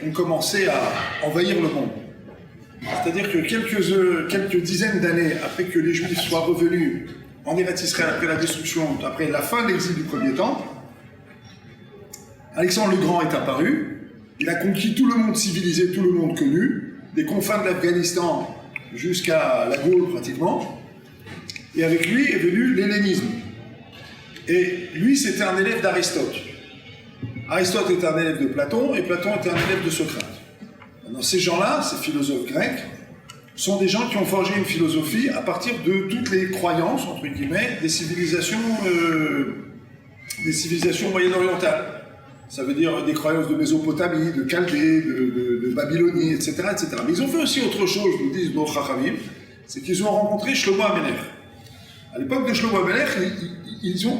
ont commencé à envahir le monde. C'est-à-dire que quelques dizaines d'années après que les Juifs soient revenus en Eretz Israël après la destruction, après la fin de l'exil du premier temps, Alexandre le Grand est apparu, il a conquis tout le monde civilisé, tout le monde connu, des confins de l'Afghanistan jusqu'à la Gaule pratiquement, et avec lui est venu l'hellénisme. Et lui, c'était un élève d'Aristote. Aristote était un élève de Platon, et Platon était un élève de Socrate. Maintenant, ces gens-là, ces philosophes grecs, sont des gens qui ont forgé une philosophie à partir de toutes les croyances, entre guillemets, des civilisations moyen-orientales. Ça veut dire des croyances de Mésopotamie, de Chaldée, de Babylonie, etc., etc. Mais ils ont fait aussi autre chose, nous disent nos Chachamim, c'est qu'ils ont rencontré Shlomo Amelech. À l'époque de Shlomo Amelech,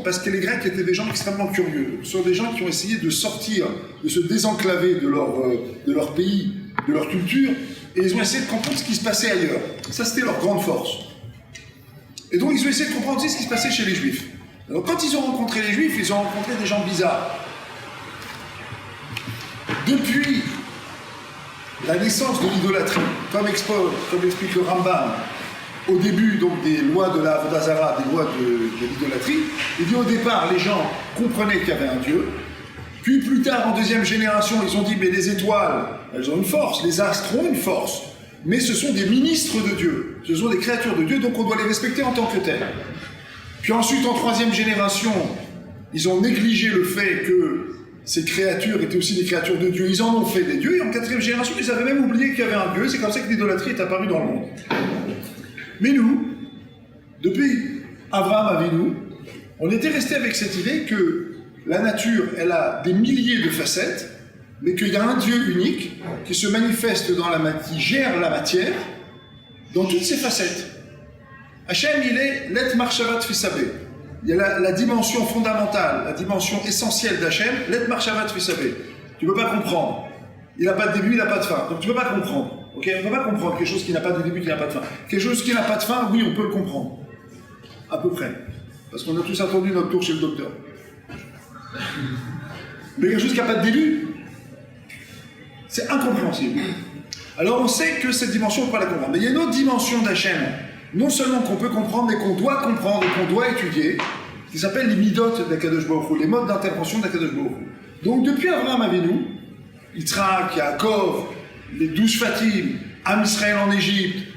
parce que les Grecs étaient des gens extrêmement curieux. Ce sont des gens qui ont essayé de sortir, de se désenclaver de leur pays, de leur culture, et ils ont essayé de comprendre ce qui se passait ailleurs. Ça, c'était leur grande force. Et donc, ils ont essayé de comprendre aussi ce qui se passait chez les Juifs. Alors, quand ils ont rencontré les Juifs, ils ont rencontré des gens bizarres. Depuis la naissance de l'idolâtrie, comme explique le Rambam, au début donc des lois de la Avodah Zarah, des lois de l'idolâtrie, il dit au départ, les gens comprenaient qu'il y avait un Dieu, puis plus tard, en deuxième génération, ils ont dit, mais les étoiles, elles ont une force, les astres ont une force, mais ce sont des ministres de Dieu, ce sont des créatures de Dieu, donc on doit les respecter en tant que tels. Puis ensuite, en troisième génération, ils ont négligé le fait que ces créatures étaient aussi des créatures de Dieu, ils en ont fait des dieux, et en quatrième génération, ils avaient même oublié qu'il y avait un Dieu, c'est comme ça que l'idolâtrie est apparue dans le monde. Mais nous, depuis Abraham Avinu, on était resté avec cette idée que la nature, elle a des milliers de facettes, mais qu'il y a un Dieu unique qui se manifeste qui gère la matière dans toutes ses facettes. Hachem, il est l'et marshavat fisabé. Il y a la dimension fondamentale, la dimension essentielle d'Hachem, l'et marshavat fisabé. Tu ne peux pas comprendre. Il n'a pas de début, il n'a pas de fin. Donc tu ne peux pas comprendre. Okay, on ne peut pas comprendre quelque chose qui n'a pas de début, qui n'a pas de fin. Quelque chose qui n'a pas de fin, oui, on peut le comprendre. À peu près. Parce qu'on a tous attendu notre tour chez le docteur. Mais quelque chose qui n'a pas de début, c'est incompréhensible. Alors on sait que cette dimension, on ne peut pas la comprendre. Mais il y a une autre dimension d'Hachem, non seulement qu'on peut comprendre, mais qu'on doit comprendre et qu'on doit étudier, qui s'appelle les midot d'Akadosh Baruch Hu, les modes d'intervention d'Akadosh Baruch Hu. Donc depuis Abraham Avinu, Yitzhak, Yaakov, les 12 Fatim, Am Israël en Égypte,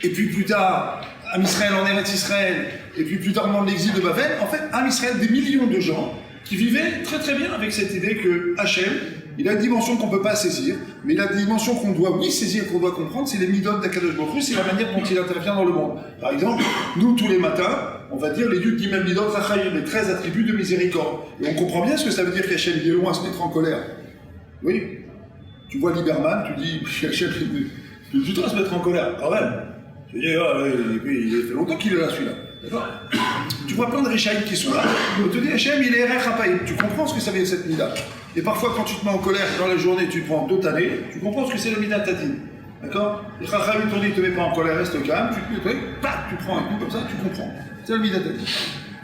et puis plus tard, Am Israël en Eretz Israël, et puis plus tard, dans l'exil de Babel, en fait, Am Israël, des millions de gens qui vivaient très très bien avec cette idée que Hachem, il a une dimension qu'on ne peut pas saisir, mais la dimension qu'on doit oui saisir, qu'on doit comprendre, c'est les midot d'Akadosh Baruch Hu, c'est la manière dont il intervient dans le monde. Par exemple, nous, tous les matins, on va dire les Yud Gimel Midot Zachayim, les 13 attributs de miséricorde. Et on comprend bien ce que ça veut dire qu'Hachem est loin à se mettre en colère. Oui. Tu vois Lieberman, tu dis, Hachem, tu dois se mettre en colère, quand même. Tu dis, il fait longtemps qu'il est là, celui-là. D'accord. Tu vois plein de Réchaïm qui sont là. On te dit, Hachem, il est Erech Hapaïm. Tu comprends ce que ça veut dire cette mida. Et parfois, quand tu te mets en colère dans la journée, tu prends 2 années, tu comprends ce que c'est le mida Tatin. D'accord. Les Chachamim t'ont dit, ne te mets pas en colère, reste calme. Tu prends un coup comme ça, tu comprends. C'est le mida Tatin.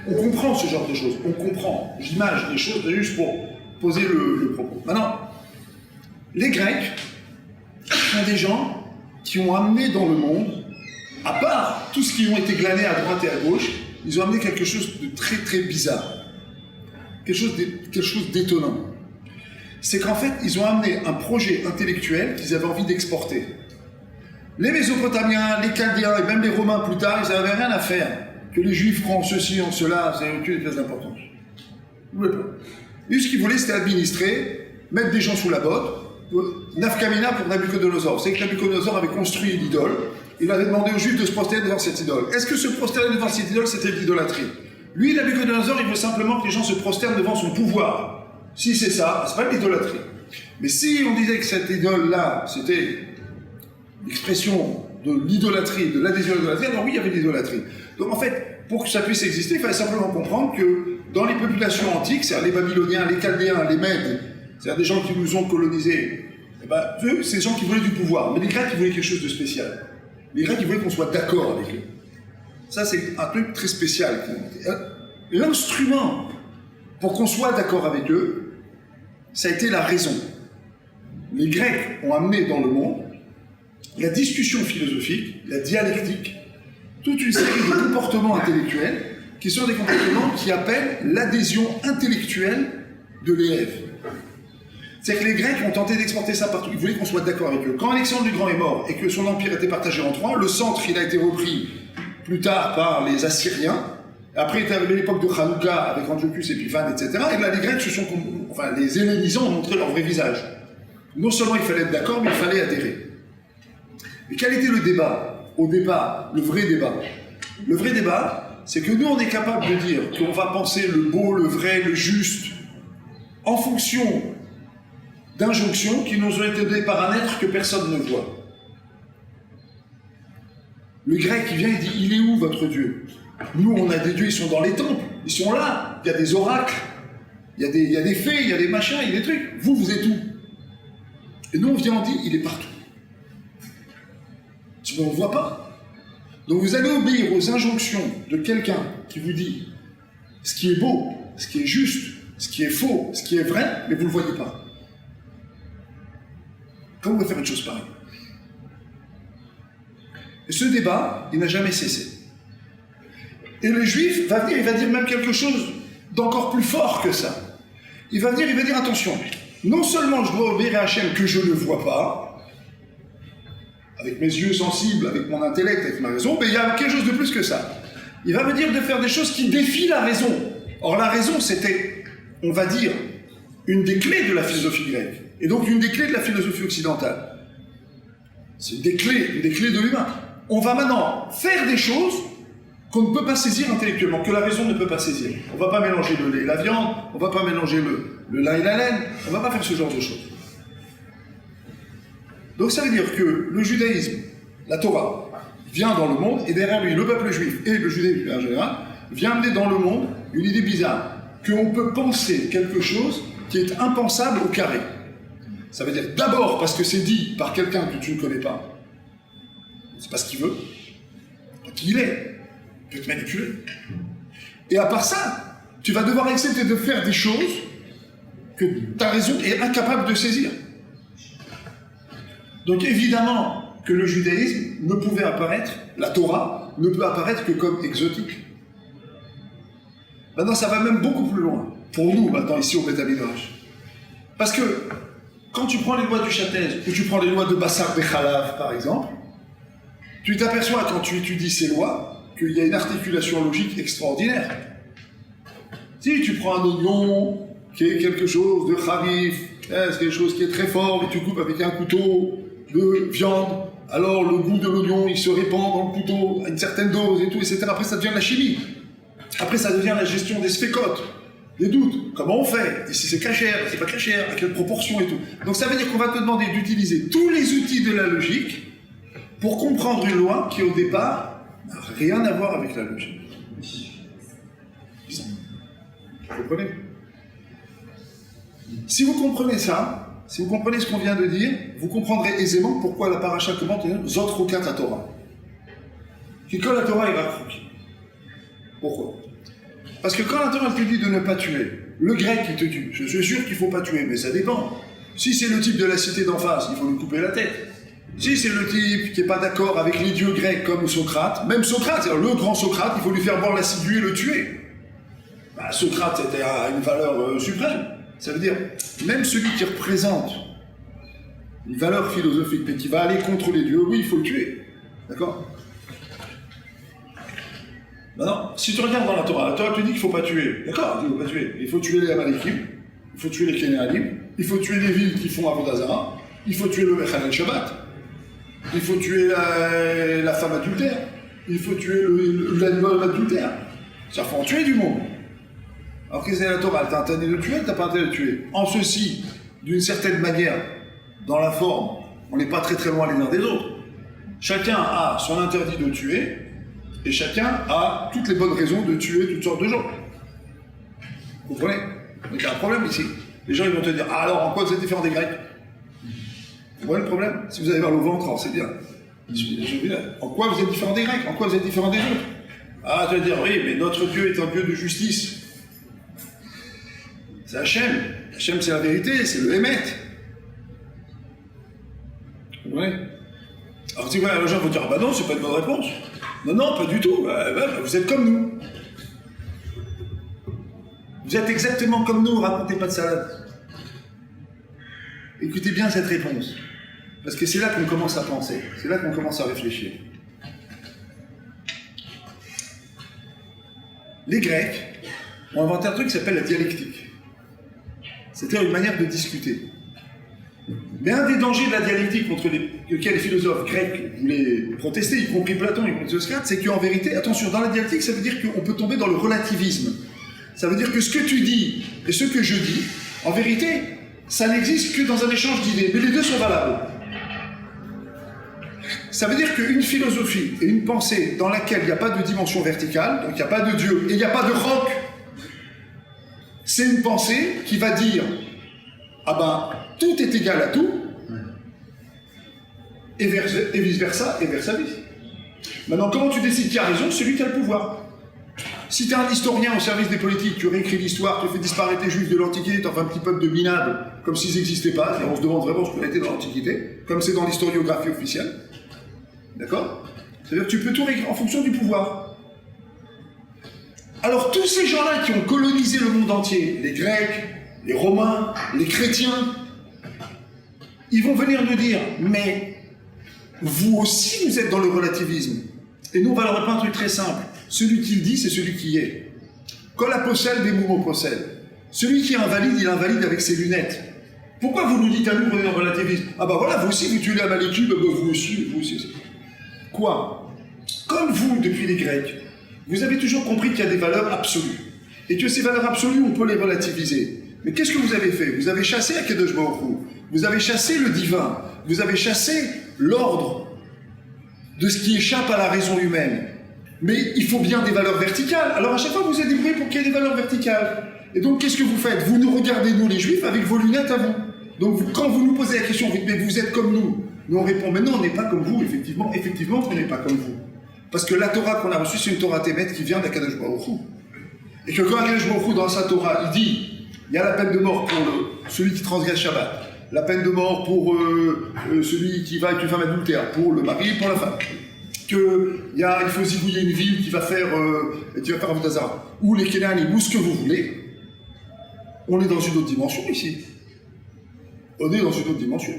On comprend ce genre de choses. On comprend. J'image des choses juste pour poser le propos. Maintenant, les Grecs sont des gens qui ont amené dans le monde, à part tout ce qui ont été glanés à droite et à gauche, ils ont amené quelque chose de très très bizarre. Quelque chose d'étonnant. C'est qu'en fait, ils ont amené un projet intellectuel qu'ils avaient envie d'exporter. Les Mésopotamiens, les Chaldéens et même les Romains plus tard, ils n'avaient rien à faire. Que les Juifs prennent ceci, en cela, ça n'a aucune place d'importance. Ils ne voulaient pas. Et ce qu'ils voulaient, c'était administrer, mettre des gens sous la botte. Nafkamina pour Nabucodonosor. C'est que Nabucodonosor avait construit une idole. Il avait demandé aux Juifs de se prosterner devant cette idole. Est-ce que se prosterner devant cette idole, c'était de l'idolâtrie? Lui, Nabucodonosor, il veut simplement que les gens se prosternent devant son pouvoir. Si c'est ça, c'est pas de l'idolâtrie. Mais si on disait que cette idole-là, c'était l'expression de l'idolâtrie, de l'adhésion à l'idolâtrie, alors oui, il y avait de l'idolâtrie. Donc en fait, pour que ça puisse exister, il fallait simplement comprendre que dans les populations antiques, c'est-à-dire les Babyloniens, les Chaldéens, les Mèdes, c'est-à-dire des gens qui nous ont colonisés, eh ben, eux, c'est des gens qui voulaient du pouvoir. Mais les Grecs, ils voulaient quelque chose de spécial. Les Grecs, ils voulaient qu'on soit d'accord avec eux. Ça, c'est un truc très spécial. L'instrument pour qu'on soit d'accord avec eux, ça a été la raison. les Grecs ont amené dans le monde la discussion philosophique, la dialectique, toute une série de comportements intellectuels qui sont des comportements qui appellent l'adhésion intellectuelle de l'élève. C'est-à-dire que les Grecs ont tenté d'exporter ça partout. Ils voulaient qu'on soit d'accord avec eux. Quand Alexandre le Grand est mort et que son empire était partagé en trois, le centre, il a été repris plus tard par les Assyriens. Après est arrivée l'époque de Hanouka avec Antiochus Épiphane, etc. Et là, les Grecs les hellénisants ont montré leur vrai visage. Non seulement il fallait être d'accord, mais il fallait adhérer. Et quel était le débat? Au départ, le vrai débat. Le vrai débat, c'est que nous, on est capable de dire qu'on va penser le beau, le vrai, le juste, en fonction d'injonctions qui nous ont été données par un être que personne ne voit. Le grec, il vient et dit, il est où votre Dieu? Nous, on a des dieux, ils sont dans les temples, ils sont là, il y a des oracles, il y a des fées, il y a des machins, il y a des trucs. Vous, vous êtes où? Et nous, on vient, on dit, il est partout. On ne le voit pas. Donc vous allez obéir aux injonctions de quelqu'un qui vous dit ce qui est beau, ce qui est juste, ce qui est faux, ce qui est vrai, mais vous ne le voyez pas. Comment vous pouvez faire une chose pareille? Et ce débat, il n'a jamais cessé. Et le juif va venir, il va dire même quelque chose d'encore plus fort que ça. Il va dire attention, non seulement je dois obéir à Hachem que je ne vois pas, avec mes yeux sensibles, avec mon intellect, avec ma raison, mais il y a quelque chose de plus que ça. Il va me dire de faire des choses qui défient la raison. Or la raison, c'était, on va dire, une des clés de la philosophie grecque, et donc une des clés de la philosophie occidentale. C'est une des clés de l'humain. On va maintenant faire des choses qu'on ne peut pas saisir intellectuellement, que la raison ne peut pas saisir. On ne va pas mélanger le lait et la viande, on ne va pas mélanger le lin et la laine, on ne va pas faire ce genre de choses. Donc ça veut dire que le judaïsme, la Torah, vient dans le monde, et derrière lui, le peuple juif et le judaïsme en général, vient amener dans le monde une idée bizarre, qu'on peut penser quelque chose qui est impensable au carré. Ça veut dire d'abord parce que c'est dit par quelqu'un que tu ne connais pas, c'est pas ce qu'il veut, pas qui il est, il peut te manipuler. Et à part ça, tu vas devoir accepter de faire des choses que ta raison est incapable de saisir. Donc évidemment que le judaïsme ne pouvait apparaître, la Torah ne peut apparaître que comme exotique. Maintenant ça va même beaucoup plus loin, pour nous maintenant ici au Beth Midrash. Parce que quand tu prends les lois du Châtez, ou tu prends les lois de Bassar Bechalav par exemple, tu t'aperçois quand tu étudies ces lois qu'il y a une articulation logique extraordinaire. Si tu prends un oignon qui est quelque chose de kharif, c'est quelque chose qui est très fort, et tu coupes avec un couteau de viande, alors le goût de l'oignon, il se répand dans le couteau à une certaine dose et tout, etc. Après, ça devient de la chimie. Après, ça devient la gestion des sphécotes, des doutes. Comment on fait? Et si c'est cachère, c'est pas cachère, à quelle proportion et tout. Donc ça veut dire qu'on va te demander d'utiliser tous les outils de la logique pour comprendre une loi qui, au départ, n'a rien à voir avec la logique. Vous comprenez? Si vous comprenez ça, si vous comprenez ce qu'on vient de dire, vous comprendrez aisément pourquoi la paracha commente Zot Rukat Torah. Qui quand la Torah est raccroquée. Pourquoi? Parce que quand la Torah te dit de ne pas tuer, le grec qui te tue, je suis sûr qu'il ne faut pas tuer, mais ça dépend. Si c'est le type de la cité d'en face, il faut lui couper la tête. Si c'est le type qui n'est pas d'accord avec les dieux grecs comme Socrate, même Socrate, c'est-à-dire le grand Socrate, il faut lui faire boire l'acidue et le tuer. Bah, Socrate était à une valeur suprême. Ça veut dire, même celui qui représente une valeur philosophique, mais qui va aller contre les dieux, oui, il faut le tuer. D'accord? Maintenant, si tu regardes dans la Torah te dit qu'il ne faut pas tuer. D'accord, il ne faut pas tuer. Il faut tuer les Amalekim, il faut tuer les Kénéanim, il faut tuer les villes qui font Avodazara, il faut tuer le Mechanel Shabbat, il faut tuer la femme adultère, il faut tuer l'animal adultère. Ça faut en tuer du monde. Alors qu'est-ce que c'est la Torah? T'as intérêt de tuer, t'as pas intérêt de tuer. En ceci, d'une certaine manière, dans la forme, on n'est pas très très loin les uns des autres. Chacun a son interdit de tuer, et chacun a toutes les bonnes raisons de tuer toutes sortes de gens. Vous comprenez? Donc il y a un problème ici. Les gens ils vont te dire, ah alors en quoi vous êtes différent des Grecs? Vous voyez le problème? Si vous allez vers le ventre, alors c'est bien. En quoi vous êtes différent des Grecs? En quoi vous êtes différent des autres? Ah, tu vas dire, oui, mais notre Dieu est un Dieu de justice. C'est Hachem. Hachem, c'est la vérité, c'est le Hémet. comprenez? Alors, si les gens vont dire, ah bah non, c'est pas une bonne réponse. Non, non, pas du tout. Vous êtes comme nous. Vous êtes exactement comme nous, racontez pas de salade. Écoutez bien cette réponse. Parce que c'est là qu'on commence à penser. C'est là qu'on commence à réfléchir. Les Grecs ont inventé un truc qui s'appelle la dialectique. C'est-à-dire une manière de discuter. Mais un des dangers de la dialectique contre lequel les philosophes grecs voulaient protester, y compris Platon, y compris Socrate, c'est qu'en vérité, attention, dans la dialectique, ça veut dire qu'on peut tomber dans le relativisme. Ça veut dire que ce que tu dis et ce que je dis, en vérité, ça n'existe que dans un échange d'idées, mais les deux sont valables. Ça veut dire qu'une philosophie et une pensée dans laquelle il n'y a pas de dimension verticale, donc il n'y a pas de Dieu, et il n'y a pas de roc, c'est une pensée qui va dire « Ah ben, tout est égal à tout », et vice-versa, et versa-vis. Maintenant, comment tu décides qui a raison? Celui qui a le pouvoir. Si tu es un historien au service des politiques, tu réécris l'histoire, tu fais disparaître les juifs de l'Antiquité, tu en fais un petit peuple de minables, comme s'ils n'existaient pas, et on se demande vraiment ce qu'on a été dans l'Antiquité, comme c'est dans l'historiographie officielle. D'accord? C'est-à-dire que tu peux tout réécrire en fonction du pouvoir. Alors tous ces gens-là qui ont colonisé le monde entier, les Grecs, les Romains, les chrétiens, ils vont venir nous dire, mais vous aussi vous êtes dans le relativisme. Et nous on va leur répondre un truc très simple. Celui qui le dit, c'est celui qui est. Quand la possède, des mouvements possèdent. Celui qui est invalide, il invalide avec ses lunettes. Pourquoi vous nous dites à nous qu'on est dans le relativisme? Ah bah voilà, vous aussi vous tuez les Amalécites, bah vous aussi. Quoi? Comme vous, depuis les Grecs, vous avez toujours compris qu'il y a des valeurs absolues. Et que ces valeurs absolues, on peut les relativiser. Mais qu'est-ce que vous avez fait? Vous avez chassé Akadosh Baruch Hu. Vous avez chassé le divin. Vous avez chassé l'ordre de ce qui échappe à la raison humaine. Mais il faut bien des valeurs verticales. Alors à chaque fois, vous êtes débrouillé pour qu'il y ait des valeurs verticales. Et donc, qu'est-ce que vous faites? Vous nous regardez, nous les Juifs, avec vos lunettes à vous. Donc, quand vous nous posez la question, vous dites, mais vous êtes comme nous. Nous, on répond, mais non, on n'est pas comme vous, effectivement, on n'est pas comme vous. Parce que la Torah qu'on a reçue, c'est une Torah Témet qui vient d'Akadosh Baruch Hu. Et que quand Akadosh Baruch Hu, dans sa Torah, il dit, il y a la peine de mort pour celui qui transgresse Shabbat, la peine de mort pour celui qui va avec une femme adultère, pour le mari et pour la femme. Il faut zigouiller une ville qui va faire Avodazara, ou les Kénanim, ou ce que vous voulez. On est dans une autre dimension ici. On est dans une autre dimension.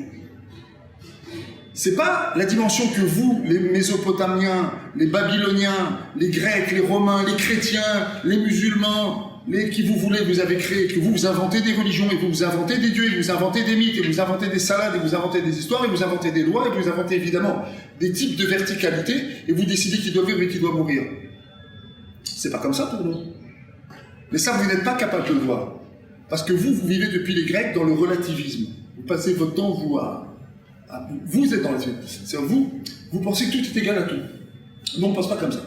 C'est pas la dimension que vous, les Mésopotamiens, les Babyloniens, les Grecs, les Romains, les chrétiens, les musulmans, qui vous avez créé, que vous inventez des religions, et vous inventez des dieux, et vous inventez des mythes, et vous inventez des salades, et vous inventez des histoires, et vous inventez des lois, et vous inventez évidemment des types de verticalité, et vous décidez qui doit vivre et qui doit mourir. C'est pas comme ça pour nous. Mais ça, vous n'êtes pas capable de le voir. Parce que vous vivez depuis les Grecs dans le relativisme. Vous passez votre temps, vous êtes dans le c'est-à-dire vous pensez que tout est égal à tout. Nous, on ne pense pas comme ça.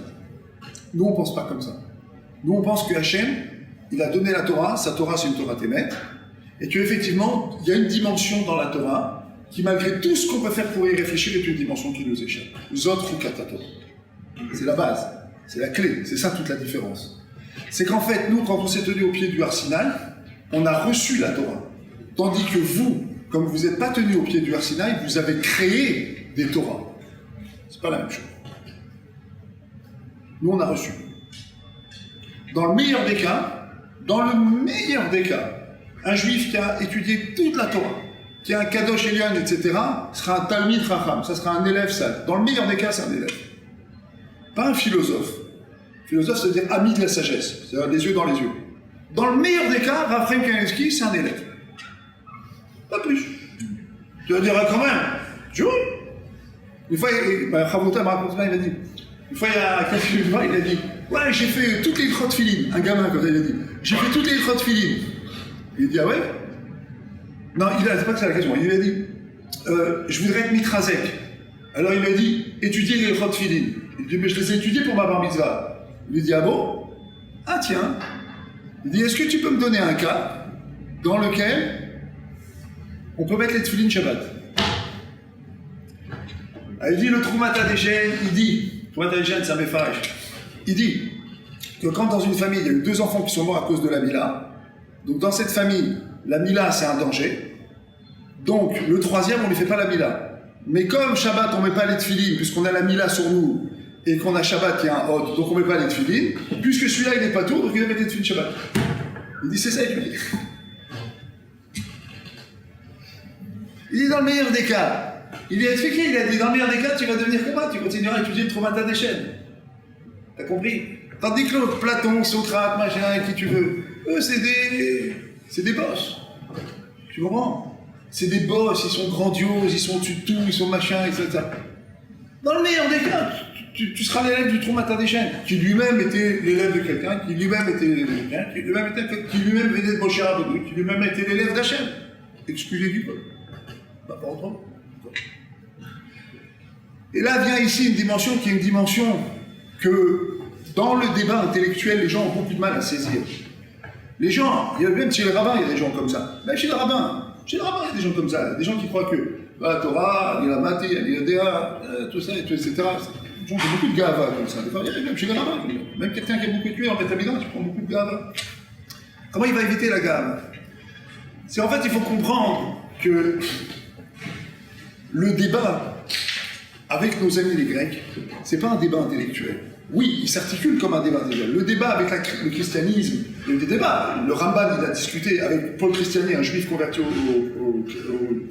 Nous, on pense pas comme ça. Nous, on pense que Hachem, il a donné la Torah, sa Torah, c'est une Torah Témet, et qu'effectivement, il y a une dimension dans la Torah qui, malgré tout ce qu'on peut faire pour y réfléchir, est une dimension qui nous échappe. Zot Chukat Torah. C'est la base, c'est la clé, c'est ça toute la différence. C'est qu'en fait, nous, quand on s'est tenu au pied du Har Sinaï, on a reçu la Torah. Tandis que vous, comme vous n'êtes pas tenu au pied du Har Sinaï, vous avez créé des Torahs. C'est pas la même chose. Nous, on a reçu. Dans le meilleur des cas, un juif qui a étudié toute la Torah, qui a un Kadosh Elion, etc., sera un Talmid Chacham, ça sera un élève sage. Dans le meilleur des cas, c'est un élève. Pas un philosophe. Philosophe, c'est-à-dire ami de la sagesse, c'est-à-dire les yeux dans les yeux. Dans le meilleur des cas, Raphaël Kanevski, c'est un élève. Pas plus. Tu vas dire, quand même, oui. Une fois, Chavota m'a raconté, il a dit, une fois, il y a quelques mois, il a dit, ouais, j'ai fait toutes les crottes filines. Un gamin, comme ça, il a dit, j'ai fait toutes les crottes filines. Il a dit, ah ouais? Non, c'est pas que c'est la question. Il lui a dit, je voudrais être mitrazek. Alors il m'a dit, étudier les crottes filines. Il dit, mais je les ai étudiées pour ma bar mitzvah. Il lui dit, ah bon? Ah tiens. Il dit, est-ce que tu peux me donner un cas dans lequel on peut mettre les tefilines Shabbat? Il dit, le Troumata Adéchen, il dit, Troumata Adéchen, c'est un méfarèche. Il dit que quand dans une famille, il y a eu 2 enfants qui sont morts à cause de la Mila, donc dans cette famille, la Mila, c'est un danger. Donc, le 3e, on ne lui fait pas la Mila. Mais comme Shabbat, on ne met pas les tefilines, puisqu'on a la Mila sur nous, et qu'on a Shabbat qui est un hot, donc on ne met pas les tefilines, puisque celui-là, il n'est pas tout, donc il va mettre les tefilines Shabbat. Il dit, c'est ça, il dit. Il dit, dans le meilleur des cas, il lui a expliqué, il a dit, dans le meilleur des cas, tu vas devenir comment? Tu continueras à étudier le Troumata des chaînes. T'as compris? Tandis que l'autre, Platon, Socrate, machin, qui tu veux, eux, c'est des boss. Tu comprends? C'est des boss, ils sont grandioses, ils sont au-dessus de tout, ils sont machin, etc. Dans le meilleur des cas, tu seras l'élève du Troumata des chaînes, qui lui-même était l'élève de quelqu'un, qui lui-même était l'élève de quelqu'un, qui lui-même venait de Moshe Rabbeinu, qui lui-même était l'élève d'Hachem. Excusez du peuple. Pas autrement. Et là vient ici une dimension qui est une dimension que, dans le débat intellectuel, les gens ont beaucoup de mal à saisir. Les gens, il y a même chez les rabbins, il y a des gens comme ça. Même chez les rabbins, il y a des gens comme ça. Des gens qui croient que la Torah, il y a la Maté, il y a Déa, tout ça, etc. Des gens qui ont beaucoup de gava comme ça. Il y a même chez les rabbins. Même quelqu'un qui a beaucoup tué en Bétamidin, tu prends beaucoup de gava. Comment il va éviter la gave? C'est en fait, il faut comprendre que le débat avec nos amis les Grecs, c'est pas un débat intellectuel. Oui, il s'articule comme un débat intellectuel. Le débat avec le christianisme, il y a eu des débats. Le Ramban, il a discuté avec Paul Christiani, un juif converti au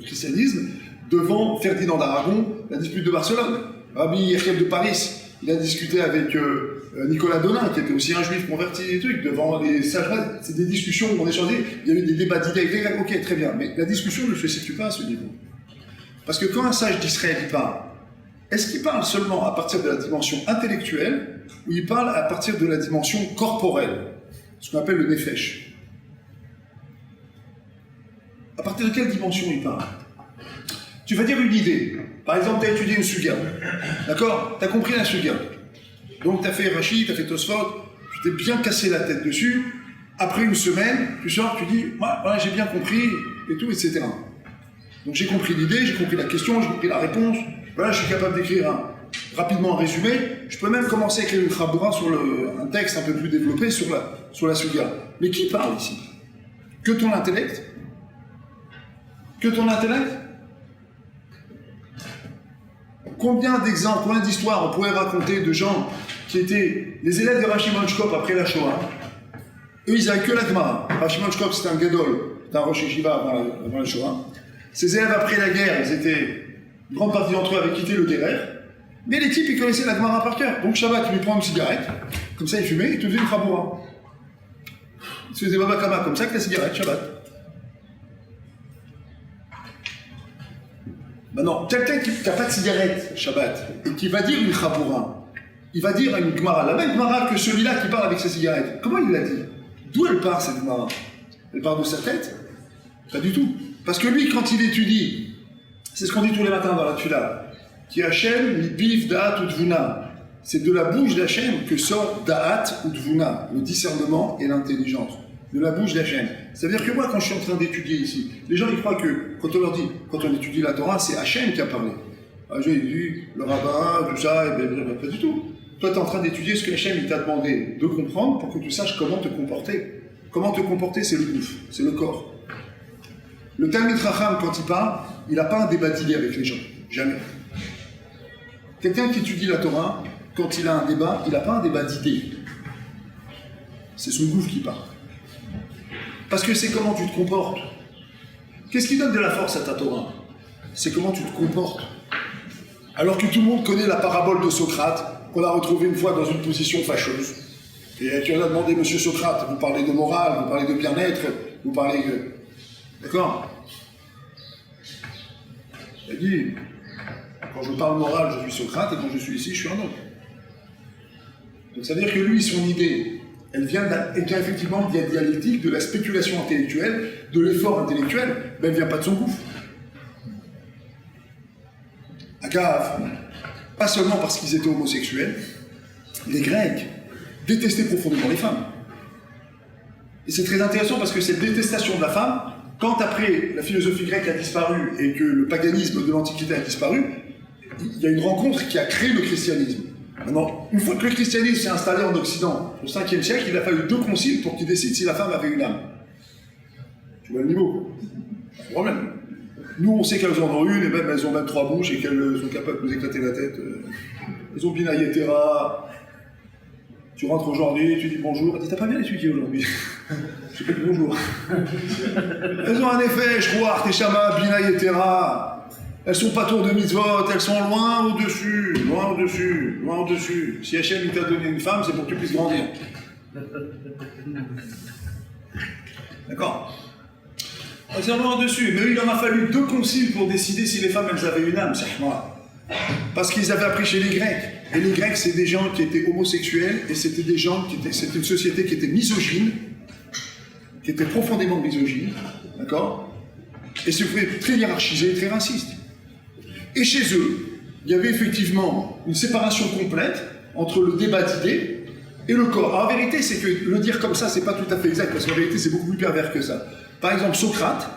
christianisme, devant Ferdinand d'Aragon, la dispute de Barcelone. Rabbi Yechiev de Paris, il a discuté avec Nicolas Donin, qui était aussi un juif converti et trucs, devant les sages. C'est des discussions où on échangeait, il y a eu des débats d'idées avec les Grecs. Ok, très bien, mais la discussion ne se situe pas à ce niveau. Parce que quand un sage d'Israël il parle, est-ce qu'il parle seulement à partir de la dimension intellectuelle ou il parle à partir de la dimension corporelle, ce qu'on appelle le nefesh? À partir de quelle dimension il parle? Tu vas dire une idée. Par exemple, tu as étudié une suga. D'accord? Tu as compris la suga. Donc tu as fait Rashi, tu as fait Tosfot, tu t'es bien cassé la tête dessus. Après une semaine, tu sors, tu dis, voilà, j'ai bien compris, et tout, etc. Donc j'ai compris l'idée, j'ai compris la question, j'ai compris la réponse. Voilà, je suis capable d'écrire rapidement un résumé. Je peux même commencer à écrire une chabura sur un texte un peu plus développé sur la suga. Mais qui parle ici? Que ton intellect? Que ton intellect? Combien d'exemples, combien d'histoires on pourrait raconter de gens qui étaient les élèves de Rashi Shkop après la Shoah? Eux, ils n'avaient que la Gemara. Rashi Shkop, c'était un gadol, c'était un Rosh Yeshiva avant la Shoah. Ces élèves, après la guerre, une grande partie d'entre eux avaient quitté le Gerer, mais les types, ils connaissaient la Gemara par cœur. Donc Shabbat, il lui prend une cigarette, comme ça il fumait, il te faisait une Chaboura. Il se faisait Baba Kama, comme ça, avec la cigarette, Shabbat. Maintenant, quelqu'un qui n'a pas de cigarette, Shabbat, et qui va dire une Chaboura, il va dire une Gemara, la même Gemara que celui-là qui parle avec sa cigarette. Comment il l'a dit? D'où elle part, cette Gemara? Elle part de sa tête? Pas du tout. Parce que lui, quand il étudie, c'est ce qu'on dit tous les matins dans la Tula, qui Hachem, Mipiv, Da'at ou Dvuna. C'est de la bouche d'Hachem que sort Da'at ou Dvuna, le discernement et l'intelligence. De la bouche d'Hachem. C'est-à-dire que moi, quand je suis en train d'étudier ici, les gens ils croient que, quand on leur dit, quand on étudie la Torah, c'est Hachem qui a parlé. J'ai dit, le rabbin, tout ça, et bien, pas du tout. Toi, tu es en train d'étudier ce que Hachem t'a demandé de comprendre pour que tu saches comment te comporter. Comment te comporter, c'est le gouffre, c'est le corps. Le Talmid Chacham, quand il parle, il n'a pas un débat d'idées avec les gens. Jamais. Quelqu'un qui étudie la Torah, quand il a un débat, il n'a pas un débat d'idées. C'est son gouffre qui parle. Parce que c'est comment tu te comportes. Qu'est-ce qui donne de la force à ta Torah? C'est comment tu te comportes. Alors que tout le monde connaît la parabole de Socrate, qu'on a retrouvée une fois dans une position fâcheuse. Et tu as demandé, monsieur Socrate, vous parlez de morale, vous parlez de bien-être, vous parlez de... D'accord? Il a dit, quand je parle morale, je suis Socrate, et quand je suis ici, je suis un autre. Donc ça veut dire que lui, son idée, elle vient effectivement de la dialectique, de la spéculation intellectuelle, de l'effort intellectuel, mais elle ne vient pas de son gouffre. Agave, pas seulement parce qu'ils étaient homosexuels, les Grecs détestaient profondément les femmes. Et c'est très intéressant parce que cette détestation de la femme, quand après la philosophie grecque a disparu et que le paganisme de l'Antiquité a disparu, il y a une rencontre qui a créé le christianisme. Maintenant, une fois que le christianisme s'est installé en Occident, au 5e siècle, il a fallu 2 conciles pour qu'ils décident si la femme avait une âme. Tu vois le niveau, quoi. Pas de problème. Nous, on sait qu'elles en ont une, et même elles ont même 3 bouches, et qu'elles sont capables de nous éclater la tête. Elles ont Binaï Tera. Tu rentres aujourd'hui, tu dis bonjour. Elle dit, t'as pas bien étudié aujourd'hui. Je fais bonjour. Elles ont un effet, je crois, Arteshama, Binaï Tera. Elles sont pas tour de mitzvot, elles sont loin au-dessus, loin au-dessus, loin au-dessus. Si Hachem il t'a donné une femme, c'est pour que tu puisses grandir. D'accord? C'est loin au-dessus. Mais il en a fallu 2 conciles pour décider si les femmes elles avaient une âme, c'est moi. Parce qu'ils avaient appris chez les Grecs. Et les Grecs, c'est des gens qui étaient homosexuels, et c'était des gens qui étaient. C'était une société qui était misogyne, qui était profondément misogyne, d'accord? Et c'était très hiérarchisé, très raciste. Et chez eux, il y avait effectivement une séparation complète entre le débat d'idées et le corps. Alors, en vérité, c'est que le dire comme ça, c'est pas tout à fait exact, parce qu'en vérité, c'est beaucoup plus pervers que ça. Par exemple, Socrate,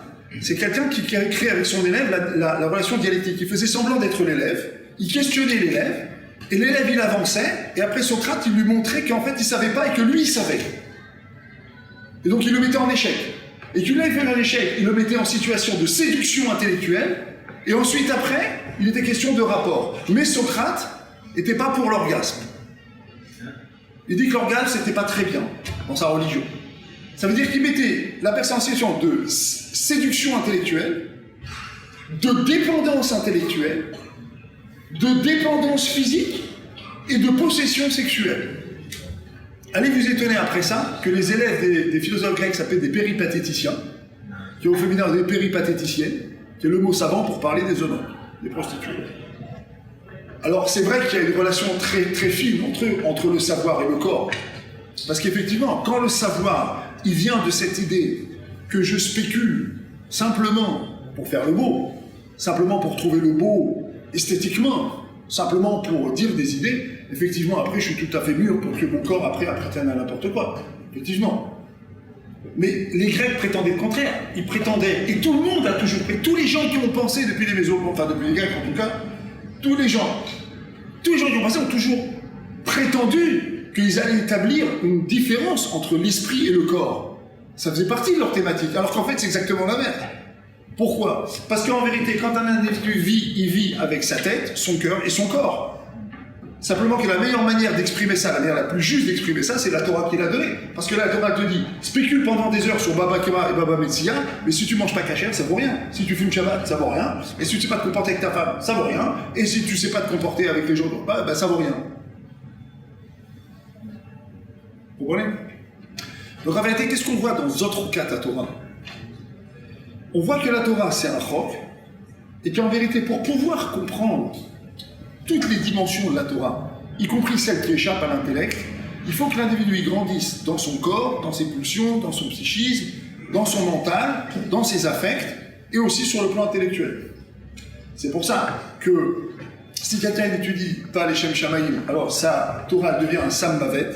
c'est quelqu'un qui avait créé avec son élève la relation dialectique. Il faisait semblant d'être l'élève, il questionnait l'élève, et l'élève, il avançait, et après Socrate, il lui montrait qu'en fait, il savait pas et que lui, il savait. Et donc, il le mettait en échec. Et qu'il l'avait fait en échec, il le mettait en situation de séduction intellectuelle, et ensuite, après, il était question de rapport. Mais Socrate n'était pas pour l'orgasme. Il dit que l'orgasme, c'était pas très bien dans sa religion. Ça veut dire qu'il mettait la personne en situation de séduction intellectuelle, de dépendance intellectuelle, de dépendance physique et de possession sexuelle. Allez vous étonner après ça que les élèves des philosophes grecs s'appellent des péripatéticiens, qui au féminin des péripatéticiennes, qui est le mot savant pour parler des honneurs, des prostituées. Alors c'est vrai qu'il y a une relation très, très fine entre le savoir et le corps. Parce qu'effectivement, quand le savoir, il vient de cette idée que je spécule simplement pour faire le beau, simplement pour trouver le beau esthétiquement, simplement pour dire des idées, effectivement, après, je suis tout à fait mûr pour que mon corps, après, appartienne à n'importe quoi. Effectivement. Mais les Grecs prétendaient le contraire. Ils prétendaient, et tout le monde a toujours pris, tous les gens qui ont pensé depuis les Mésopotamiens, enfin depuis les Grecs en tout cas, tous les gens qui ont pensé ont toujours prétendu qu'ils allaient établir une différence entre l'esprit et le corps. Ça faisait partie de leur thématique, alors qu'en fait c'est exactement la même. Pourquoi? Parce qu'en vérité, quand un individu vit, il vit avec sa tête, son cœur et son corps. Simplement que la meilleure manière d'exprimer ça, la manière la plus juste d'exprimer ça, c'est la Torah qui l'a donnée. Parce que là, la Torah te dit, spécule pendant des heures sur Baba Kema et Baba Metsia, mais si tu manges pas cachère, ça vaut rien. Si tu fumes Shabbat, ça vaut rien. Et si tu sais pas te comporter avec ta femme, ça vaut rien. Et si tu sais pas te comporter avec les gens, bah ça vaut rien. Vous comprenez? Donc en vérité, qu'est-ce qu'on voit dans d'autres cas de la Torah? On voit que la Torah, c'est un chok, et qu'en vérité, pour pouvoir comprendre toutes les dimensions de la Torah, y compris celles qui échappent à l'intellect, il faut que l'individu y grandisse dans son corps, dans ses pulsions, dans son psychisme, dans son mental, dans ses affects, et aussi sur le plan intellectuel. C'est pour ça que si quelqu'un étudie pas les Shem Shamaïm, alors sa Torah devient un Sambavet.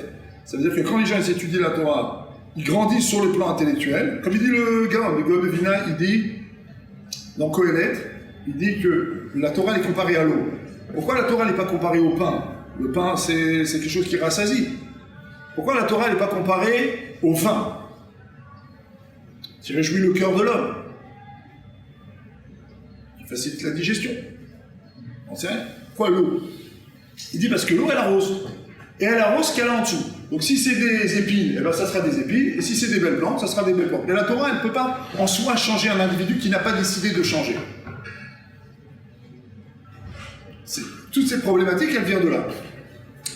Ça veut dire que quand les gens étudient la Torah, ils grandissent sur le plan intellectuel. Comme il dit le Gaon de Vilna, il dit, dans Kohelet, il dit que la Torah est comparée à l'eau. Pourquoi la Torah n'est pas comparée au pain? Le pain, c'est quelque chose qui rassasie. Pourquoi la Torah n'est pas comparée au vin qui réjouit le cœur de l'homme, qui facilite la digestion? On sait rien. Pourquoi l'eau? Il dit parce que l'eau, elle arrose. Et elle arrose ce qu'elle a en dessous. Donc si c'est des épines, eh ben ça sera des épines. Et si c'est des belles plantes, ça sera des belles plantes. Mais la Torah, elle ne peut pas en soi changer un individu qui n'a pas décidé de changer. Toute cette problématique, elle vient de là.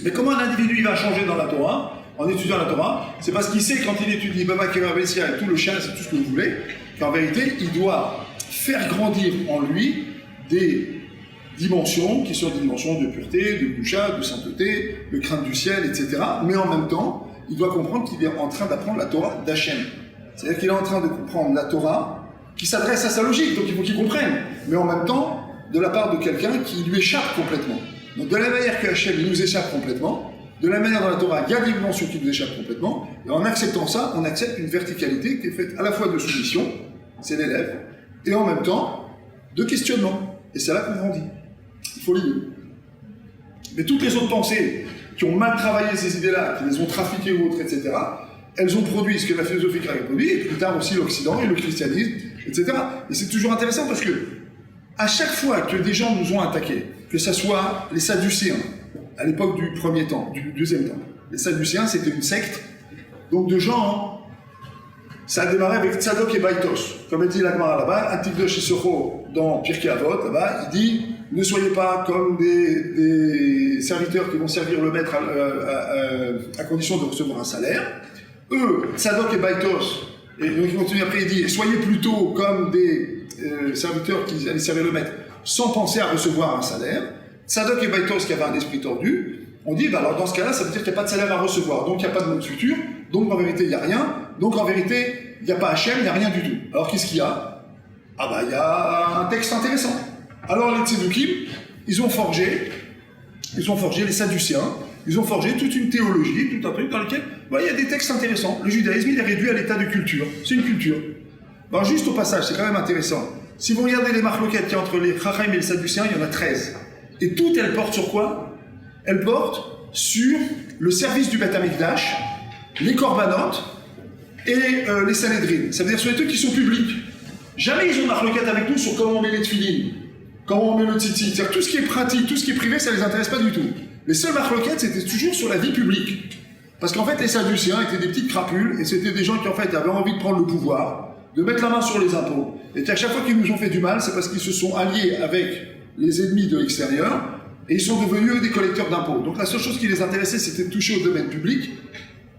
Mais comment un individu il va changer dans la Torah, en étudiant la Torah? C'est parce qu'il sait, quand il étudie Baba Kema Bessia et tout le chien, c'est tout ce que vous voulez, qu'en vérité, il doit faire grandir en lui des dimensions qui sont des dimensions de pureté, de boucha, de sainteté, de crainte du ciel, etc. Mais en même temps, il doit comprendre qu'il est en train d'apprendre la Torah d'Hachem. C'est-à-dire qu'il est en train de comprendre la Torah qui s'adresse à sa logique, donc il faut qu'il comprenne. Mais en même temps, de la part de quelqu'un qui lui échappe complètement. Donc de la manière que Hachem nous échappe complètement, de la manière dont la Torah, il y a des dimensions qui nous échappent complètement, et en acceptant ça, on accepte une verticalité qui est faite à la fois de soumission, c'est l'élève, et en même temps de questionnement. Et c'est là qu'on grandit. Il faut l'idée. Mais toutes les autres pensées qui ont mal travaillé ces idées-là, qui les ont trafiquées ou autres, etc., elles ont produit ce que la philosophie grecque a produit, et plus tard aussi l'Occident et le christianisme, etc. Et c'est toujours intéressant parce que à chaque fois que des gens nous ont attaqués, que ce soit les Sadducéens, à l'époque du premier temps, du deuxième temps, les Sadducéens, c'était une secte, donc de gens, ça a démarré avec Tzadok et Baïtos. Comme elle dit la Gemara là-bas, Atikdosh Issocho dans Pirkei Avot, là-bas, il dit ne soyez pas comme des serviteurs qui vont servir le maître à condition de recevoir un salaire. Eux, Tzadok et Baïtos, et donc il continue après, il dit soyez plutôt comme des serviteurs qui allaient servir le maître sans penser à recevoir un salaire. Tzadok et Baïtos qui avaient un esprit tordu, on dit bah alors dans ce cas-là, ça veut dire qu'il n'y a pas de salaire à recevoir, donc il n'y a pas de monde futur, donc en vérité il n'y a rien, donc en vérité il n'y a pas Hachem, il n'y a rien du tout. Alors qu'est-ce qu'il y a? Ah bah il y a un texte intéressant. Alors les Tzedoukim, ils ont forgé les Sadducéens, ils ont forgé toute une théologie, tout un truc dans lequel il y a des textes intéressants. Le judaïsme il est réduit à l'état de culture, c'est une culture. Alors juste au passage, c'est quand même intéressant. Si vous regardez les marloquettes qu'il y a entre les Chachamim et les Sadducéens, il y en a 13. Et toutes elles portent sur quoi? Elles portent sur le service du Beth Amikdash, les Korbanot et les Sanhedrin. Ça veut dire sur les trucs qui sont publics. Jamais ils ont marloquette avec nous sur comment on met les tefilines, comment on met le tzitzit. C'est-à-dire tout ce qui est pratique, tout ce qui est privé, ça les intéresse pas du tout. Les seules marloquettes, c'était toujours sur la vie publique. Parce qu'en fait, les Sadducéens étaient des petites crapules et c'était des gens qui en fait avaient envie de prendre le pouvoir, de mettre la main sur les impôts. Et qu'à chaque fois qu'ils nous ont fait du mal, c'est parce qu'ils se sont alliés avec les ennemis de l'extérieur et ils sont devenus eux des collecteurs d'impôts. Donc la seule chose qui les intéressait, c'était de toucher au domaine public